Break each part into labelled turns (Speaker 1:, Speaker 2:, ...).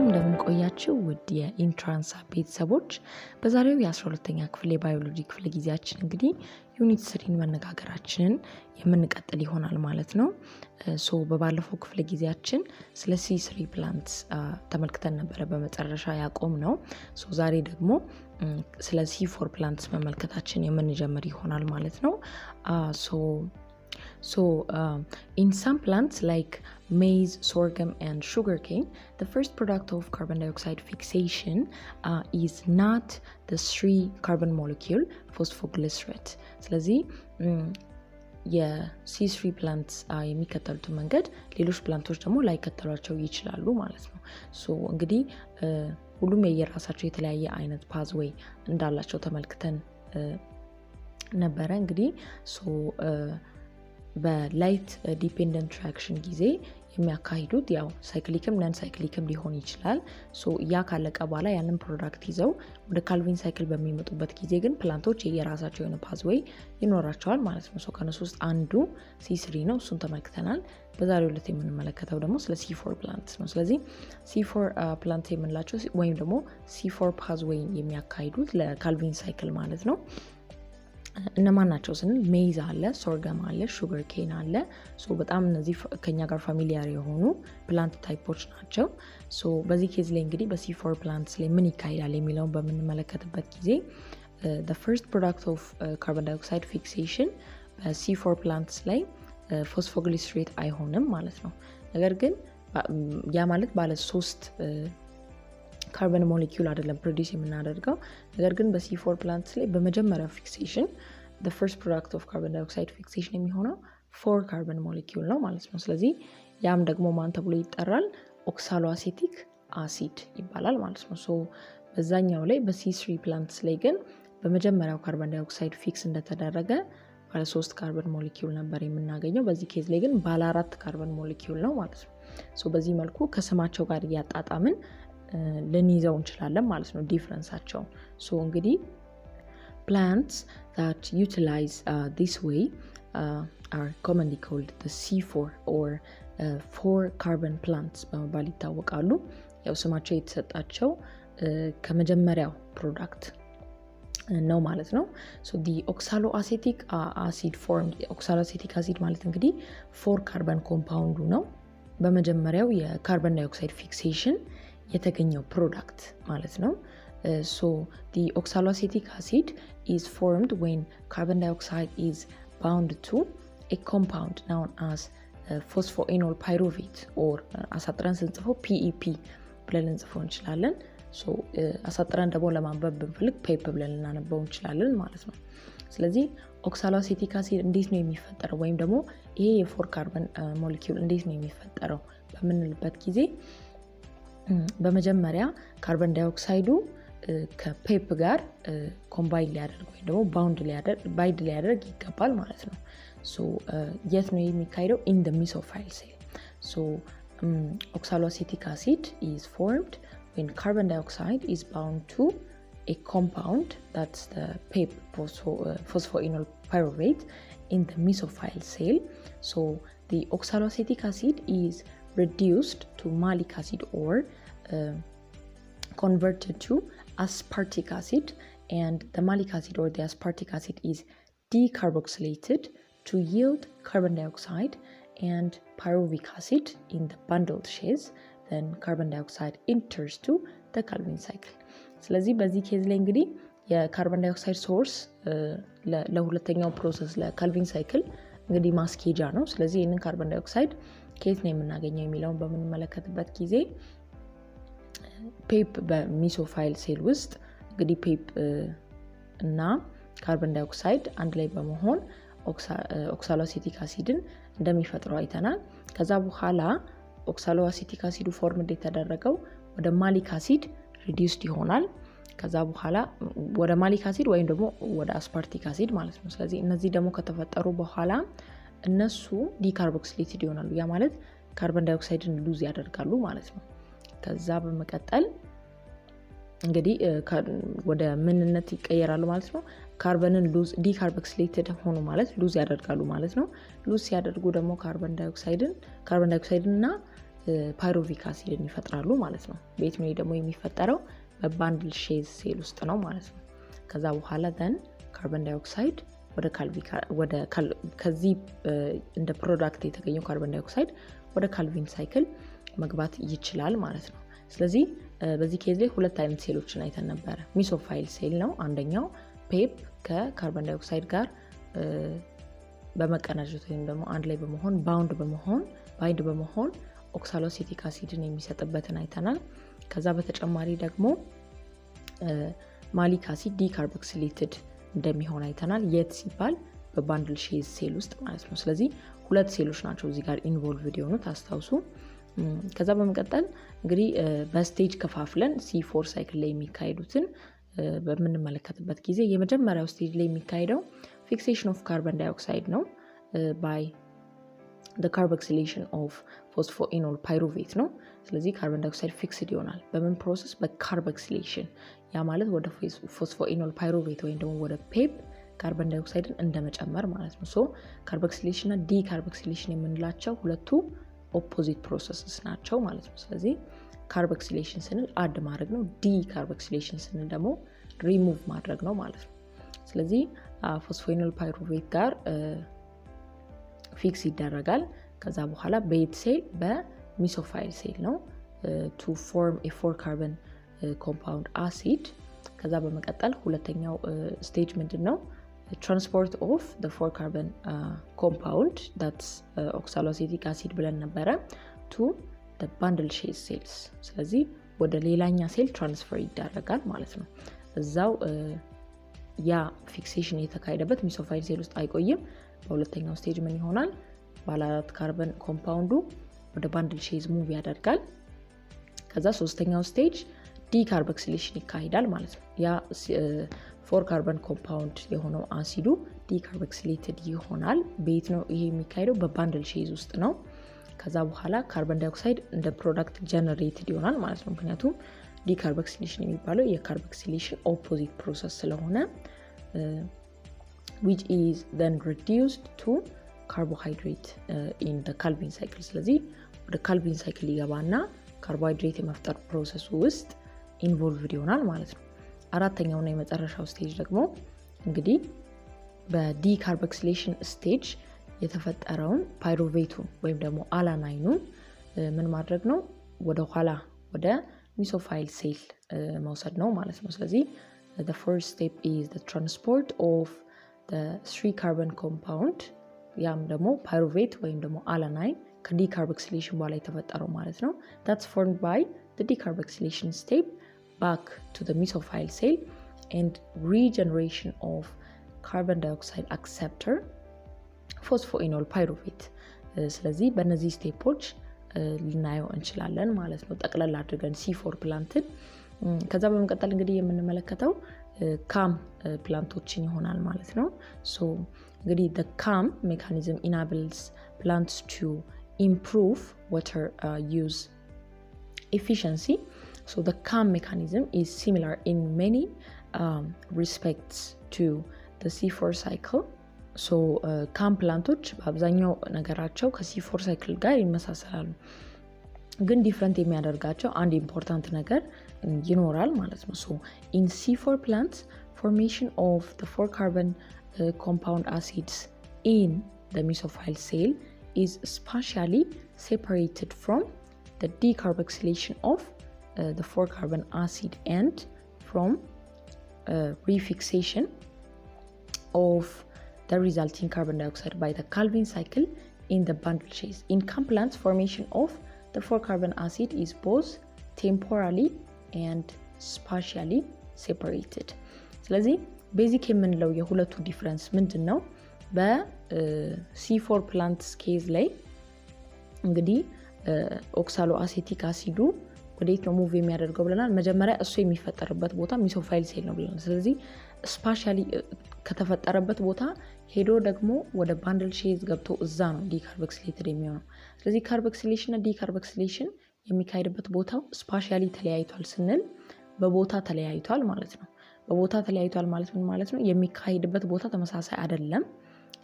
Speaker 1: እንደምን ቆያችሁ ውድ የኢንትራንስ ቤተሰቦች። በዛሬው የ12ኛ ክፍል የባዮሎጂ ክፍለ ጊዜያችን እንግዲህ ዩኒት 3ን መነጋገራችንን የምንቀጥል ይሆናል ማለት ነው። በባለፈው ክፍለ ጊዜያችን ስለ C3 ፕላንትስ ተመልክተን ነበረ በመጨረሻ ያቆምነው። ዛሬ ደግሞ ስለ C4 ፕላንትስ መመልከታችን የምንጀምር ይሆናል ማለት ነው። In some plants like maize, sorghum, and sugarcane, the first product of carbon dioxide fixation is not the 3-carbon molecule phosphoglycerate. ስለዚህ የC3 ፕላንትስ የሚከተሉት መንገድ ሌሎች ፕላንቶች ደግሞ ላይከተሏቸው ይችላሉ ማለት ነው። እንግዲህ ሁሉም የየራሳቸው የተለያየ አይነት ፓዝዌይ እንዳላቸው ተመልክተን ነበረ። እንግዲህ በላይት ዲፔንደንት ሪአክሽን ጊዜ የሚያካሂዱት ያው ሳይክሊክም ነን ሳይክሊክም ሊሆን ይችላል። ያ ካለቀ በኋላ ያንን ፕሮዳክት ይዘው ወደ ካልቪን ሳይክል በሚመጡበት ጊዜ ግን ፕላንቶች የራሳቸው የሆነ ፓዝዌይ ይኖራቸዋል ማለት ነው። ከነሱ ውስጥ አንዱ C3 ነው። እሱን ተመልክተናል። በዛሬው ዕለት የምንመለከተው ደግሞ ስለ C4 ፕላንትስ ነው። ስለዚህ C4 ፕላንት የምንላቸው ወይም ደግሞ C4 ፓዝዌይ የሚያካሂዱት ለካልቪን ሳይክል ማለት ነው እነማን ናቸው ስንል ሜይዝ አለ፣ ሶርገም አለ፣ ሹገር ኬን አለ። በጣም እነዚህ ከኛ ጋር ፋሚሊያር የሆኑ ፕላንት ታይፖች ናቸው። በዚህ ኬዝ ላይ እንግዲህ በC4 ፕላንትስ ላይ ምን ይካሄዳል የሚለውን በምንመለከትበት ጊዜ the first product of carbon dioxide fixation በC4 ፕላንትስ ላይ ፎስፎግሊሰሬት አይሆንም ማለት ነው። ነገር ግን ያ ማለት ባለ 3 ካርበን ሞሌኪዩል አይደለም ፕሮዲዩስ የምናደርገው። ነገር ግን በC4 ፕላንትስ ላይ በመጀመሪያው ፊክሴሽን the first product of carbon dioxide fixation የሚሆነው 4 ካርበን ሞሌኪዩል ነው ማለት ነው። ስለዚህ ያም ደግሞ ማን ተብሎ ይጠራል? ኦክሳሎአሴቲክ አሲድ ይባላል ማለት ነው። በዛኛው ላይ በC3 ፕላንትስ ላይ ግን በመጀመሪያው ካርበን ዳይኦክሳይድ ፊክስ እንደተደረገ ባለ 3 ካርበን ሞሌኪዩል ነበር የምናገኘው። በዚህ ኬዝ ላይ ግን ባለ 4 ካርበን ሞሌኪዩል ነው ማለት ነው። በዚህ መልኩ ከስማቸው ጋር እያጣጣምን ልንይዘው እንችላለን ማለት ነው ዲፍረንሳቸው። እንግዲህ plants that utilize this way are commonly called the C4 or 4 carbon plants በመባል ይታወቃሉ። ያው ስማቸው የተሰጣቸው ከመጀመሪያው ፕሮዳክት ነው ማለት ነው። the oxaloacetic acid formed oxaloacetic acid ማለት እንግዲህ 4 ካርበን ኮምፓውንዱ ነው በመጀመሪያው የካርበን ዳይኦክሳይድ ፊክሴሽን የተገኘው ፕሮዳክት ማለት ነው። The oxaloacetic acid is formed when carbon dioxide is bound to a compound known as phosphoenol pyruvate or አሳጥረን ስንጽፈው PEP ብለን ልንጽፈው እንችላለን። አሳጥረን ደግሞ ለማንበብ ብንፈልግ ፔፕ ብለን ልናነበው እንችላለን ማለት ነው። ስለዚህ ኦክሳሎአሴቲክ አሲድ እንዴት ነው የሚፈጠረው ወይም ደግሞ ይሄ የ4 ካርበን ሞሌኪዩል እንዴት ነው የሚፈጠረው በምንልበት ጊዜ በመጀመሪያ ካርበን ዳይኦክሳይዱ ከፔፕ ጋር ኮምባይን ሊያደርግ ወይም ደግሞ ባይንድ ሊያደርግ ይገባል ማለት ነው። የት ነው የሚካሄደው? in the mesophyll cell. Oxaloacetic acid is formed when carbon dioxide is bound to a compound, that's the PEP, phosphoenol pyruvate, in the mesophyll cell. The oxaloacetic acid is reduced to malic acid or converted to aspartic acid, and the malic acid or the aspartic acid is decarboxylated to yield carbon dioxide and pyruvic acid in the bundled phase. Then carbon dioxide enters to the Calvin cycle. ስለዚህ በዚህ ኬዝ ላይ እንግዲህ የካርበን ዳይኦክሳይድ ሶርስ ለሁለተኛው ፕሮሰስ ለካልቪን ሳይክል እንግዲህ ማስኬጃ ነው። ስለዚህ ይህንን ካርበን ዳይኦክሳይድ ከየት ነው የምናገኘው የሚለውን በምንመለከትበት ጊዜ ፔፕ በሚሶፋይል ሴል ውስጥ እንግዲህ ፔፕ እና ካርበን ዳይኦክሳይድ አንድ ላይ በመሆን ኦክሳሎአሴቲክ አሲድን እንደሚፈጥሩ አይተናል። ከዛ በኋላ ኦክሳሎአሴቲክ አሲዱ ፎርም እንደተደረገው ወደ ማሊክ አሲድ ሪዲዩስድ ይሆናል። ከዛ በኋላ ወደ ማሊክ አሲድ ወይም ደግሞ ወደ አስፓርቲክ አሲድ ማለት ነው። ስለዚህ እነዚህ ደግሞ ከተፈጠሩ በኋላ እነሱ ዲካርቦክሲሌትድ ይሆናሉ። ያ ማለት ካርበን ዳይኦክሳይድን ሉዝ ያደርጋሉ ማለት ነው። ከዛ በመቀጠል እንግዲህ ወደ ምንነት ይቀየራሉ ማለት ነው። ካርበንን ሉዝ ዲካርቦክሲሌትድ ሆኑ ማለት ሉዝ ያደርጋሉ ማለት ነው። ሉዝ ሲያደርጉ ደግሞ ካርበን ዳይኦክሳይድን እና ፓይሩቪክ አሲድን ይፈጥራሉ ማለት ነው። ቤት ነው ደግሞ የሚፈጠረው በባንድል ሼዝ ሴል ውስጥ ነው ማለት ነው። ከዛ በኋላ then ካርቦን ዳይኦክሳይድ ወደ ከዚህ እንደ ፕሮዳክት የተገኘው ካርቦን ዳይኦክሳይድ ወደ ካልቪን ሳይክል መግባት ይችላል ማለት ነው። ስለዚህ በዚህ ኬዝ ላይ ሁለት አይነት ሴሎችን አይተን ነበር። ሚሶፋይል ሴል ነው አንደኛው ፔፕ ከካርቦን ዳይኦክሳይድ ጋር በመቀናጀት ወይም ደግሞ አንድ ላይ በመሆን ባይንድ በመሆን ኦክሳሎአሴቲክ አሲድን የሚሰጥበትን አይተናል። ከዛ በተጨማሪ ደግሞ ማሊክ አሲድ ዲካርቦክሲሌትድ እንደሚሆን አይተናል። የት ሲባል በባንድል ሼዝ ሴል ውስጥ ማለት ነው። ስለዚህ ሁለት ሴሎች ናቸው እዚህ ጋር ኢንቮልቭድ የሆኑት አስታውሱ። ከዛ በመቀጠል እንግዲህ በስቴጅ ከፋፍለን C4 ሳይክል ላይ የሚካሄዱትን በምንመለከትበት ጊዜ የመጀመሪያው ስቴጅ ላይ የሚካሄደው ፊክሴሽን ኦፍ ካርቦን ዳይኦክሳይድ ነው by the carboxylation of phosphoenol pyruvate ነው። ስለዚህ ካርቦን ዳይኦክሳይድ ፊክስድ ይሆናል በምን ፕሮሰስ? በካርቦክሲሌሽን። ያ ማለት ወደ ፎስፎኢኖል ፓይሩቬት ወይም ደግሞ ወደ ፔፕ ካርቦን ዳይኦክሳይድን እንደመጨመር ማለት ነው። ሶ ካርቦክሲሌሽን እና ዲካርቦክሲሌሽን የምንላቸው ሁለቱ ኦፖዚት ፕሮሰስስ ናቸው ማለት ነው። ስለዚህ ካርቦክሲሌሽን ስንል አድ ማድረግ ነው፣ ዲካርቦክሲሌሽን ስንል ደግሞ ሪሙቭ ማድረግ ነው ማለት ነው። ስለዚህ ፎስፎኢኖል ፓይሩቬት ጋር ፊክስ ይደረጋል። ከዛ በኋላ በየት ሴል? በሚሶፋይል ሴል ነው to form a 4 carbon compound acid። ከዛ በመቀጠል ሁለተኛው ስቴጅ ምንድነው? transport of the 4 carbon compound that's oxaloacetic acid ብለን ነበረ to the bundle Schiff cells። ስለዚህ ወደ ሌላኛ ሴል ትራንስፈር ይደረጋል ማለት ነው። እዛው ያ ፊክሴሽን የተካሄደበት ሚሶፋይል ሴል ውስጥ አይቆይም። በሁለተኛው ስቴጅ ምን ይሆናል? ባለ 4 ካርበን ኮምፓውንዱ ወደ ባንድል ሼዝ ሙቭ ያደርጋል። ከዛ ሶስተኛው ስቴጅ ዲካርቦክሲሌሽን ይካሄዳል ማለት ነው። ያ 4 ካርበን ኮምፓውንድ የሆነው አሲዱ ዲካርቦክሲሌትድ ይሆናል። ቤት ነው ይሄ የሚካሄደው? በባንድል ሼዝ ውስጥ ነው። ከዛ በኋላ ካርቦን ዳይኦክሳይድ እንደ ፕሮዳክት ጀነሬትድ ይሆናል ማለት ነው። ምክንያቱም ዲካርቦክሲሌሽን የሚባለው የካርቦክሲሌሽን ኦፖዚት ፕሮሰስ ስለሆነ which is then reduced to carbohydrate in the Calvin cycle። ስለዚህ ወደ ካልቪን ሳይክል ይገባና ካርቦሃይድሬት የመፍጠር ፕሮሰስ ውስጥ ኢንቮልቭድ ይሆናል ማለት ነው። አራተኛውና የመጨረሻው ስቴጅ ደግሞ እንግዲህ በዲካርቦክሲሌሽን ስቴጅ የተፈጠረውን ፓይሩቬቱን ወይም ደግሞ አላናይኑን ምን ማድረግ ነው? ወደ ኋላ ወደ ሚሶፋይል ሴል መውሰድ ነው ማለት ነው። ስለዚህ the first step is the transport of the 3 carbon compound ያም ደግሞ ፓይሩቬት ወይም ደግሞ አላናይን ከዲካርቦክሲሌሽን በኋላ የተፈጠረው ማለት ነው። that's formed by the decarboxylation step back to the mesophile cell and regeneration of carbon dioxide acceptor phosphoenol pyruvate። ስለዚህ በእነዚህ ስቴፖች ልናየው እንችላለን ማለት ነው ጠቅላላ አድርገን C4 ፕላንትን። ከዛ በመቀጠል እንግዲህ የምንመለከተው ካም ፕላንቶችን ይሆናል ማለት ነው። ሶ እንግዲህ the CAM mechanism enables plants to improve water use efficiency. So the CAM mechanism is similar in many respects to the C4 cycle. ሶ ካም ፕላንቶች በአብዛኛው ነገራቸው ከC4 ሳይክል ጋር ይመሳሰላሉ። ግን ዲፍረንት የሚያደርጋቸው አንድ ኢምፖርታንት ነገር ይኖራል ማለት ነው። ሶ in C4 plants formation of the 4 carbon compound acids in the mesophile cell is spatially separated from the decarboxylation of the 4 carbon acid and from refixation of the resulting carbon dioxide by the Calvin cycle in the bundle phase. In CAM plants, formation of the 4 carbon acid is both temporally and spatially separated. ስለዚህ ቤዚክ የምንለው የሁለቱ ዲፍረንስ ምንድን ነው? በC4 plants ኬዝ ላይ እንግዲህ ኦክሳሎ አሴቲክ አሲዱ ወዴት ነው ሙቭ የሚያደርገው ብለናል። መጀመሪያ እሱ የሚፈጠርበት ቦታ ሚሶፋይል ሴል ነው ብለናል። ስለዚህ ስፓሻሊ ከተፈጠረበት ቦታ ሄዶ ደግሞ ወደ ባንድል ሼዝ ገብቶ እዛ ነው ዲካርቦክሲሌትድ የሚሆነው። ስለዚህ ካርቦክሲሌሽን እና ዲካርቦክሲሌሽን የሚካሄድበት ቦታው ስፓሻሊ ተለያይቷል ስንል በቦታ ተለያይቷል ማለት ነው። በቦታ ተለያይቷል ማለት ምን ማለት ነው? የሚካሄድበት ቦታ ተመሳሳይ አይደለም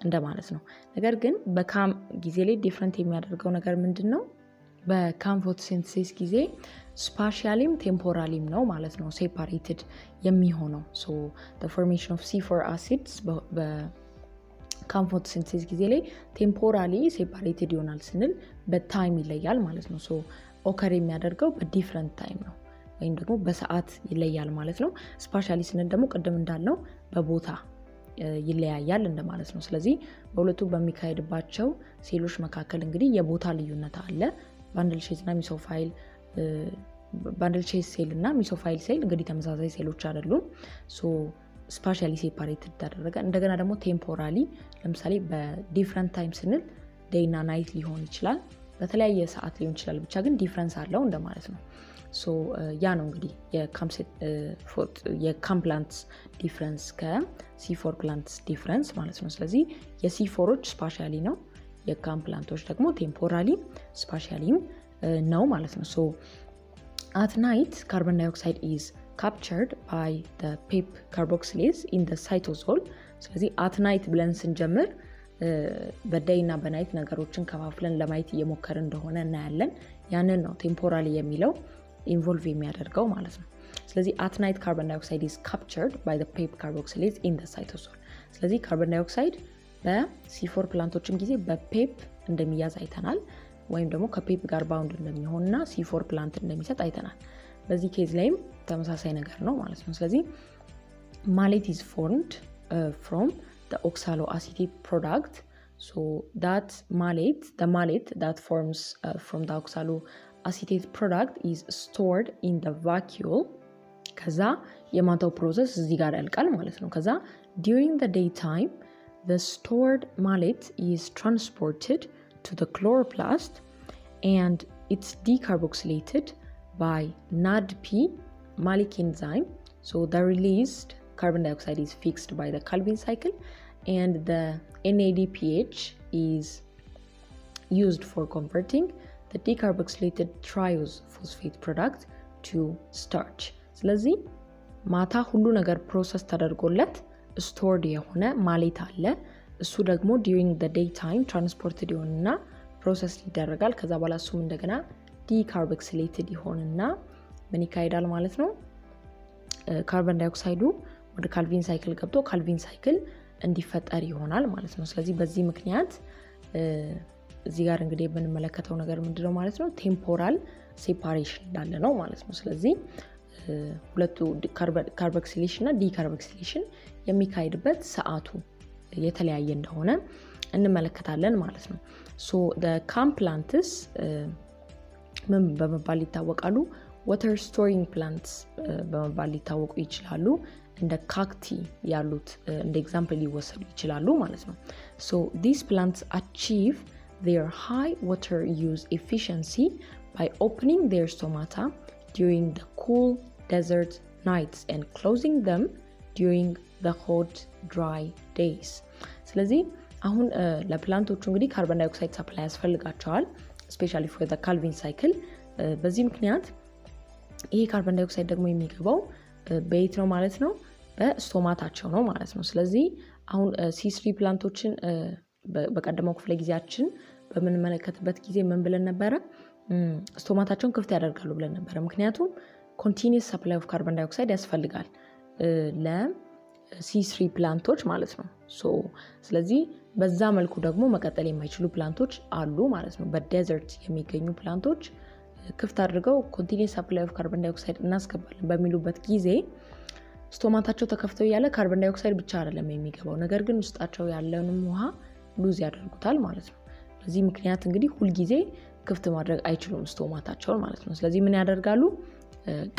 Speaker 1: እንደማለት ነው። ነገር ግን በካም ጊዜ ላይ ዲፍረንት የሚያደርገው ነገር ምንድን ነው? በካምፎቶሲንቴሲስ ጊዜ ስፓሻሊም ቴምፖራሊም ነው ማለት ነው ሴፓሬትድ የሚሆነው ሶ the formation of C4 acids በካምፎቶሲንቴሲስ ጊዜ ላይ ቴምፖራሊ ሴፓሬትድ ይሆናል ስንል በታይም ይለያል ማለት ነው ሶ ኦከር የሚያደርገው በዲፈረንት ታይም ነው ወይም ደግሞ በሰዓት ይለያል ማለት ነው ስፓሻሊ ስንል ደግሞ ቀደም እንዳልነው በቦታ ይለያያል እንደማለት ነው ስለዚህ በሁለቱ በሚካሄድባቸው ሴሎች መካከል እንግዲህ የቦታ ልዩነት አለ ባንድል ሼዝ እና ሚሶፋይል ባንድል ሼዝ ሴል እና ሚሶፋይል ሴል እንግዲህ ተመሳሳይ ሴሎች አይደሉም ሶ ስፓሻሊ ሴፓሬትድ ተደረገ እንደገና ደግሞ ቴምፖራሊ ለምሳሌ በዲፈረንት ታይም ስንል ዴይ እና ናይት ሊሆን ይችላል በተለያየ ሰዓት ሊሆን ይችላል ብቻ ግን ዲፈረንስ አለው እንደማለት ነው ሶ ያ ነው እንግዲህ የካም ፕላንትስ ዲፈረንስ ከC4 ፕላንትስ ዲፈረንስ ማለት ነው ስለዚህ የC4ዎች ስፓሻሊ ነው የካም ፕላንቶች ደግሞ ቴምፖራሊ ስፓሻሊም ነው ማለት ነው ሶ at night carbon dioxide is captured by the PEP carboxylase in the cytosol ስለዚህ at night ብለን ስንጀምር በday እና በናይት ነገሮችን ከፋፍለን ለማየት እየሞከርን እንደሆነ እናያለን ያንን ነው ቴምፖራሊ የሚለው ኢንቮልቭ የሚያደርገው ማለት ነው ስለዚህ at night carbon dioxide is captured by the PEP carboxylase in the cytosol ስለዚህ carbon dioxide በC4 ፕላንቶችም ጊዜ በፔፕ እንደሚያዝ አይተናል ወይም ደግሞ ከፔፕ ጋር ባውንድ እንደሚሆንና C4 ፕላንት እንደሚሰጥ አይተናል በዚህ ኬዝ ላይም ተመሳሳይ ነገር ነው ማለት ነው ስለዚህ malate is formed from the oxaloacetate product so that the malate that forms from the oxaloacetate product is stored in the vacuole ከዛ የማታው ፕሮሰስ እዚህ ጋር ያልቃል ማለት ነው ከዛ during the daytime the stored malate is transported to the chloroplast and it's decarboxylated by NADP malic enzyme so the released carbon dioxide is fixed by the Calvin cycle and the NADPH is used for converting the decarboxylated triose phosphate product to starch ስለዚህ ማታ ሁሉ ነገር ፕሮሰስ ተደርጎለት stored የሆነ ማሌት አለ እሱ ደግሞ during the daytime transported ይሆንና ፕሮሰስ ይደረጋል ከዛ በኋላ እሱም እንደገና decarboxylated ይሆንና ምን ይካሄዳል ማለት ነው ካርቦን ዳይኦክሳይዱ ወደ ካልቪን ሳይክል ገብቶ ካልቪን ሳይክል እንዲፈጠር ይሆናል ማለት ነው ስለዚህ በዚህ ምክንያት እዚህ ጋር እንግዲህ የምንመለከተው ነገር ምንድነው ማለት ነው ቴምፖራል ሴፓሬሽን እንዳለ ነው ማለት ነው ስለዚህ ሁለቱ ካርቦክሲሌሽን እና ዲካርቦክሲሌሽን የሚካሄድበት ሰዓቱ የተለያየ እንደሆነ እንመለከታለን ማለት ነው so the CAM plants ምን በመባል ይታወቃሉ water storing plants በመባል ሊታወቁ ይችላሉ እንደ ካክቲ ያሉት እንደ ኤግዛምፕል ሊወሰዱ ይችላሉ ማለት ነው so these plants achieve their high water use efficiency by opening their stomata during the cool desert nights and closing them during the hot dry days ስለዚህ አሁን ለፕላንቶቹ እንግዲህ ካርቦን ዳይኦክሳይድ ሰፕላይ ያስፈልጋቸዋል especially for the Calvin cycle በዚህ ምክንያት ይሄ ካርቦን ዳይኦክሳይድ ደግሞ የሚገባው በየት ነው ማለት ነው በስቶማታቸው ነው ማለት ነው ስለዚህ አሁን C3 ፕላንቶችን በቀደመው ክፍለ ጊዜያችን በምንመለከትበት ጊዜ ምን ብለን ነበር ስቶማታቸውን ክፍት ያደርጋሉ ብለን ነበር ምክንያቱም continuous supply of carbon dioxide ያስፈልጋል ለC3 ፕላንቶች ማለት ነው ስለዚህ በዛ መልኩ ደግሞ መቀጠል የማይችሉ ፕላንቶች አሉ ማለት ነው በዴዘርት የሚገኙ ፕላንቶች ክፍት አድርገው continuous supply of carbon dioxide እናስገባለን በሚሉበት ጊዜ ስቶማታቸው ተከፍተው ያለ ካርቦን ዳይኦክሳይድ ብቻ አይደለም የሚገባው ነገር ግን ውስጣቸው ያለውን ውሃ ሉዝ ያደርጉታል ማለት ነው በዚህ ምክንያት እንግዲህ ሁሉ ጊዜ ክፍት ማድረግ አይችሉም ስቶማታቸውን ማለት ነው ስለዚህ ምን ያደርጋሉ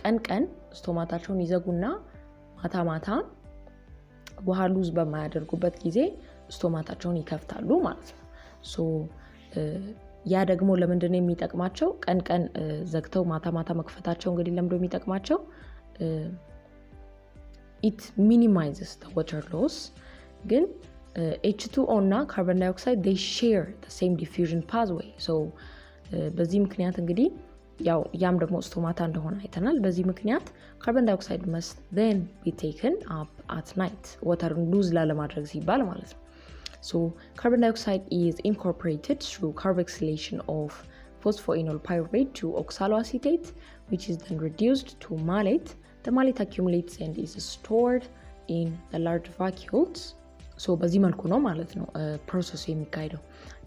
Speaker 1: ቀን ቀን ስቶማታቸውን ይዘጉና ማታ ማታ ውሃ ሉዝ በማያደርጉበት ጊዜ ስቶማታቸውን ይከፍታሉ ማለት ነው ያ ደግሞ ለምንድነው የሚጠቅማቸው ቀን ቀን ዘግተው ማታ ማታ መክፈታቸው እንግዲህ ለምንድነው የሚጠቅማቸው it minimizes the water loss ግን H2O እና carbon dioxide they share the same diffusion pathway በዚህ ምክንያት እንግዲህ ያም ደግሞ ስቶማታ እንደሆነ አይተናል በዚህ ምክንያት carbon dioxide must then be taken up at night waterን lose ላለማድረግ ሲባል ማለት ነው so carbon dioxide is incorporated through carboxylation of phosphoenol pyruvate to oxaloacetate, which is then reduced to malate. The malate accumulates and is stored in the large vacuoles. So በዚህ መልኩ ነው ማለት ነው ፕሮሰሱ የሚካሄደው።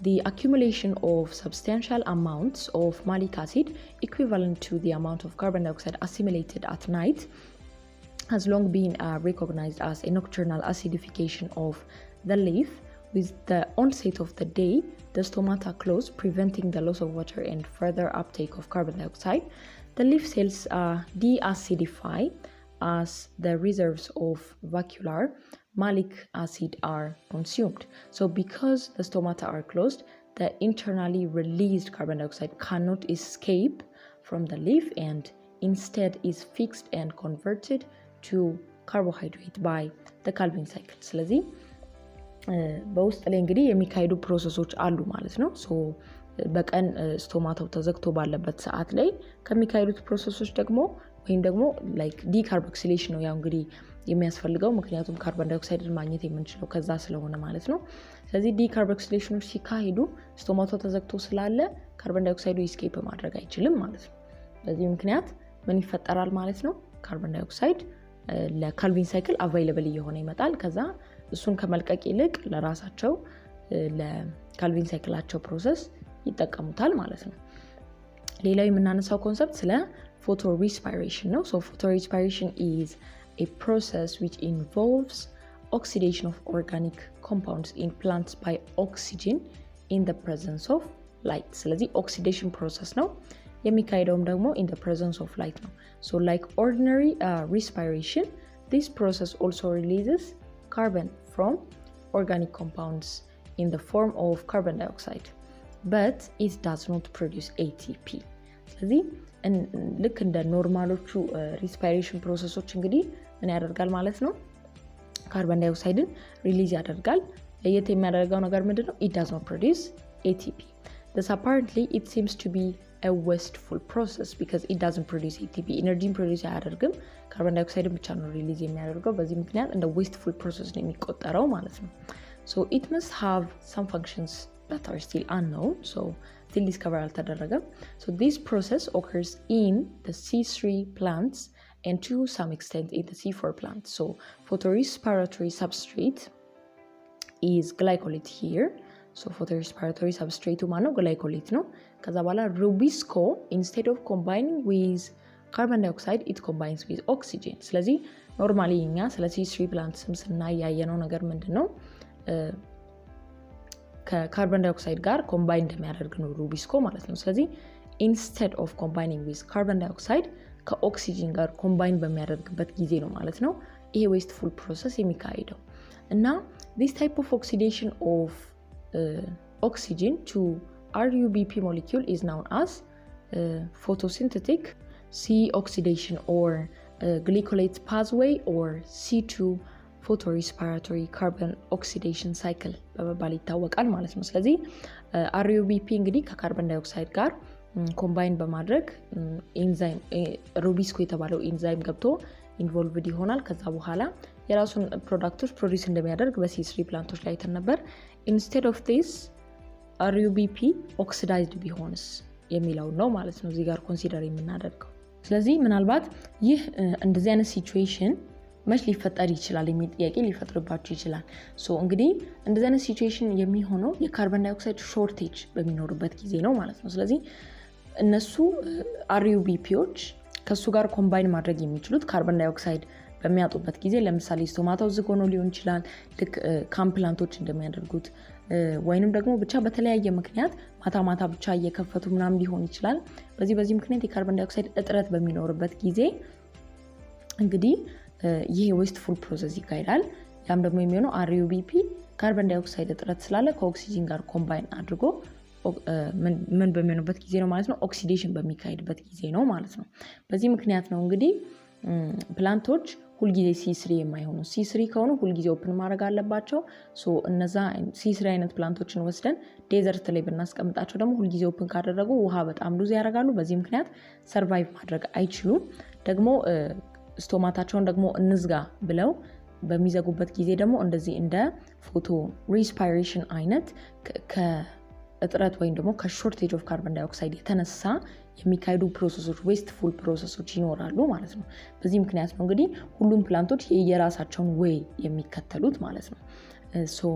Speaker 1: The accumulation of substantial amounts of malic acid equivalent to the amount of carbon dioxide assimilated at night has long been recognized as a nocturnal acidification of the leaf. With the onset of the day, the stomata close, preventing the loss of water and further uptake of carbon dioxide. The leaf cells deacidify as the reserves of vacuolar malic acid are consumed. So because the stomata are closed, the internally released carbon dioxide cannot escape from the leaf and instead is fixed and converted to carbohydrate by the Calvin cycle. ስለዚህ በውስጥ ላይ እንግዲህ የሚካሄዱ ፕሮሰሶች አሉ ማለት ነው። ሶ በቀን ስቶማታው ተዘግቶ ባለበት ሰዓት ላይ ከሚካሄዱት ፕሮሰሶች ደግሞ ወይም ደግሞ ላይክ ዲካርቦክሲሌሽን ነው ያው እንግዲህ የሚያስፈልገው ምክንያቱም ካርቦን ዳይኦክሳይድን ማግኘት የምንችለው ከዛ ስለሆነ ማለት ነው። ስለዚህ ዲካርቦክሲሌሽኖች ሲካሄዱ ስቶማታው ተዘግቶ ስላለ ካርቦን ዳይኦክሳይዱ ኢስኬፕ ማድረግ አይችልም ማለት ነው። በዚህ ምክንያት ምን ይፈጠራል ማለት ነው? ካርቦን ዳይኦክሳይድ ለካልቪን ሳይክል አቫይለብል እየሆነ ይመጣል። ከዛ እሱን ከመልቀቅ ይልቅ ለራሳቸው ለካልቪን ሳይክላቸው ፕሮሰስ ይጠቀሙታል ማለት ነው። ሌላው የምናነሳው ኮንሰፕት ስለ photorespiration ነው። So photorespiration is a process which involves oxidation of organic compounds in plants by oxygen in the presence of light. ስለዚህ oxidation process ነው የሚካሄደውም ደግሞ in the presence of light ነው። So like ordinary respiration, this process also releases carbon from organic compounds in the form of carbon dioxide, but it does not produce ATP. ስለዚህ ልክ እንደ ኖርማሎቹ ሪስፓይሬሽን ፕሮሰሶች እንግዲህ ምን ያደርጋል ማለት ነው? ካርቦን ዳይኦክሳይድን ሪሊዝ ያደርጋል። ለየት የሚያደርገው ነገር ምንድነው? It does not produce ATP. Thus apparently it seems to be a wasteful process because it doesn't produce ATP. ኢነርጂን ፕሮዲዩስ አያደርግም። ካርቦን ዳይኦክሳይድን ብቻ ነው ሪሊዝ የሚያደርገው። በዚህ ምክንያት እንደ wasteful process ነው የሚቆጠረው ማለት ነው። So it must have some functions that are still unknown. So still discovered altadaragam. So this process occurs in the C3 plants and to some extent in the C4 plants. So photorespiratory substrate is glycolate here. So photorespiratory substrate mano glycolate no. Kaza bala rubisco instead of combining with carbon dioxide it combines with oxygen. ስለዚህ ኖርማሊ እኛ ስለ C3 plants ስናይ ያየነው ነገር ምንድነው? ከካርቦን ዳይኦክሳይድ ጋር ኮምባይን እንደሚያደርግ ነው ሩቢስኮ ማለት ነው። ስለዚህ ኢንስቴድ ኦፍ ኮምባይኒንግ ዊዝ ካርቦን ዳይኦክሳይድ ከኦክሲጅን ጋር ኮምባይን በሚያደርግበት ጊዜ ነው ማለት ነው ይሄ ዌስትፉል ፕሮሰስ የሚካሄደው። እና this type of oxidation of oxygen to RUBP molecule is known as photosynthetic C oxidation or glycolate pathway or C2 photorespiratory carbon oxidation cycle በመባል ይታወቃል ማለት ነው። ስለዚህ RUBP እንግዲህ ከካርቦን ዳይኦክሳይድ ጋር ኮምባይን በማድረግ ኤንዛይም ሩቢስኮ የተባለው ኤንዛይም ገብቶ ኢንቮልቭድ ይሆናል። ከዛ በኋላ የራሱን ፕሮዳክቶች ፕሮዲዩስ እንደሚያደርግ በC3 ፕላንቶች ላይ ተነበር። ኢንስቴድ ኦፍ ዲስ RUBP ኦክሲዳይዝድ ቢሆንስ የሚለው ነው ማለት ነው እዚህ ጋር ኮንሲደር የምናደርገው። ስለዚህ ምናልባት ይህ እንደዚህ አይነት ሲቹዌሽን መች ሊፈጠር ይችላል የሚል ጥያቄ ሊፈጥርባችሁ ይችላል። ሶ እንግዲህ እንደዚህ አይነት ሲቹዌሽን የሚሆነው የካርቦን ዳይኦክሳይድ ሾርቴጅ በሚኖርበት ጊዜ ነው ማለት ነው። ስለዚህ እነሱ RUBPዎች ከሱ ጋር ኮምባይን ማድረግ የሚችሉት ካርቦን ዳይኦክሳይድ በሚያጡበት ጊዜ ለምሳሌ ስቶማታው ዝግ ሆኖ ሊሆን ይችላል ልክ ካምፕላንቶች እንደሚያደርጉት ወይንም ደግሞ ብቻ በተለያየ ምክንያት ማታ ብቻ እየከፈቱ ምናምን ሊሆን ይችላል። በዚህ ምክንያት የካርቦን ዳይኦክሳይድ እጥረት በሚኖርበት ጊዜ እንግዲህ ይሄ ዌስትፉል ፕሮሰስ ይካሄዳል። ያም ደግሞ የሚሆነው RUBP ካርቦን ዳይኦክሳይድ እጥረት ስላለ ከኦክሲጅን ጋር ኮምባይን አድርጎ ምን በሚሆንበት ጊዜ ነው ማለት ነው? ኦክሲዴሽን በሚካሄድበት ጊዜ ነው ማለት ነው። በዚህ ምክንያት ነው እንግዲህ ፕላንቶች ሁልጊዜ C3 የማይሆኑ C3 ከሆኑ ሁልጊዜ ኦፕን ማድረግ አለባቸው። ሶ እነዛ C3 አይነት ፕላንቶችን ወስደን ዴዘርት ላይ ብናስቀምጣቸው ደግሞ ሁልጊዜ ኦፕን ካደረጉ ውሃ በጣም ሉዝ ያደርጋሉ። በዚህ ምክንያት ሰርቫይቭ ማድረግ አይችሉም። ደግሞ ስቶማታቸውን ደግሞ እንዝጋ ብለው በሚዘጉበት ጊዜ ደግሞ እንደዚህ እንደ ፎቶ ሪስፓይሬሽን አይነት እጥረት ወይም ደግሞ ከሾርቴጅ ኦፍ ካርበን ዳይኦክሳይድ የተነሳ የሚካሄዱ ፕሮሰሶች ዌስትፉል ፕሮሰሶች ይኖራሉ ማለት ነው። በዚህ ምክንያት ነው እንግዲህ ሁሉም ፕላንቶች የራሳቸውን ዌይ የሚከተሉት ማለት ነው። So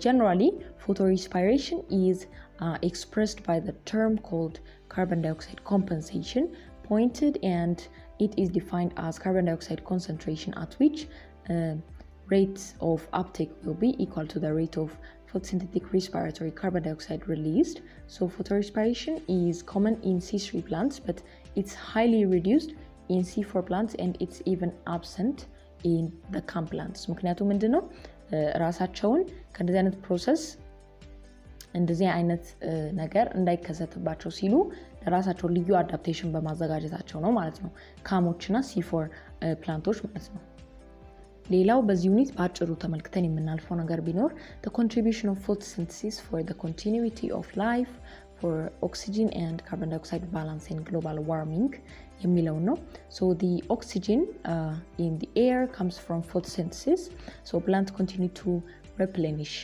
Speaker 1: generally photorespiration is expressed by the term called carbon dioxide compensation pointed, and it is defined as carbon dioxide concentration at which rate of uptake will be equal to the rate of photosynthetic respiratory carbon dioxide released. So photorespiration is common in C3 plants, but it's highly reduced in C4 plants, and it's even absent in the CAM plants. ምክንያቱም ምንድነው ራሳቸውን ከእንደዚህ አይነት ፕሮሰስ እንደዚህ አይነት ነገር እንዳይከሰትባቸው ሲሉ ለራሳቸው ልዩ አዳፕቴሽን በማዘጋጀታቸው ነው ማለት ነው ካሞችና C4 ፕላንቶች ማለት ነው። ሌላው በዚህ ዩኒት በአጭሩ ተመልክተን የምናልፈው ነገር ቢኖር the contribution of photosynthesis for the continuity of life, for oxygen and carbon dioxide balance in global warming የሚለው ነው። So the oxygen in the air comes from photosynthesis. So plants continue to replenish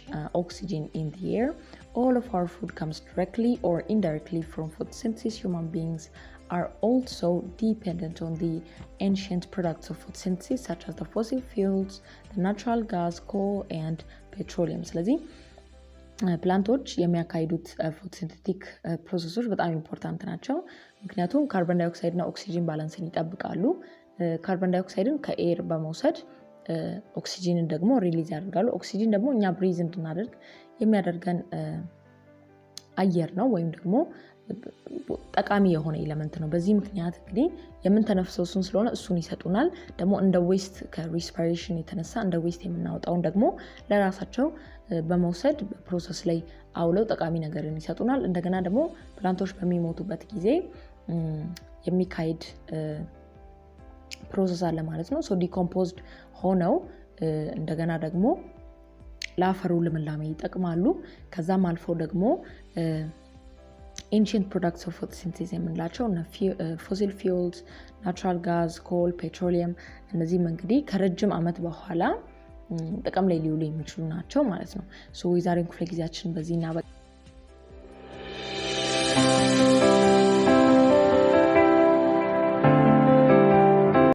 Speaker 1: oxygen in the air. All of our food comes directly or indirectly from photosynthesis. Human beings are also dependent on the ancient products of photosynthesis such as the fossil fuels, the natural gas, coal and petroleum. ስለዚህ ፕላንቶች የሚያካሂዱት ፎቶሲንቴቲክ ፕሮሰሶች በጣም ኢምፖርታንት ናቸው። ምክንያቱም ካርበን ዳይኦክሳይድ እና ኦክሲጅን ባላንስን ይጠብቃሉ። ካርበን ዳይኦክሳይድን ከኤር በመውሰድ ኦክሲጅንን ደግሞ ሪሊዝ ያደርጋሉ። ኦክሲጅን ደግሞ እኛ ብሪዝ እንድናደርግ የሚያደርገን አየር ነው ወይም ደግሞ ጠቃሚ የሆነ ኤሌመንት ነው። በዚህ ምክንያት እንግዲህ የምንተነፍሰው እሱን ስለሆነ እሱን ይሰጡናል። ደግሞ እንደ ዌስት ከሪስፓይሬሽን የተነሳ እንደ ዌስት የምናወጣውን ደግሞ ለራሳቸው በመውሰድ ፕሮሰስ ላይ አውለው ጠቃሚ ነገርን ይሰጡናል። እንደገና ደግሞ ፕላንቶች በሚሞቱበት ጊዜ የሚካሄድ ፕሮሰስ አለ ማለት ነው። ሶ ዲኮምፖዝድ ሆነው እንደገና ደግሞ ለአፈሩ ልምላሜ ይጠቅማሉ። ከዛም አልፎ ደግሞ ancient products of photosynthesis የምንላቸው fossil fuels, natural gas, coal, petroleum እነዚህም እንግዲህ ከረጅም ዓመት በኋላ ጥቅም ላይ ሊውሉ የሚችሉ ናቸው ማለት ነው። ሶ የዛሬውን ክፍለ ጊዜያችን በዚህ እናበቃለን።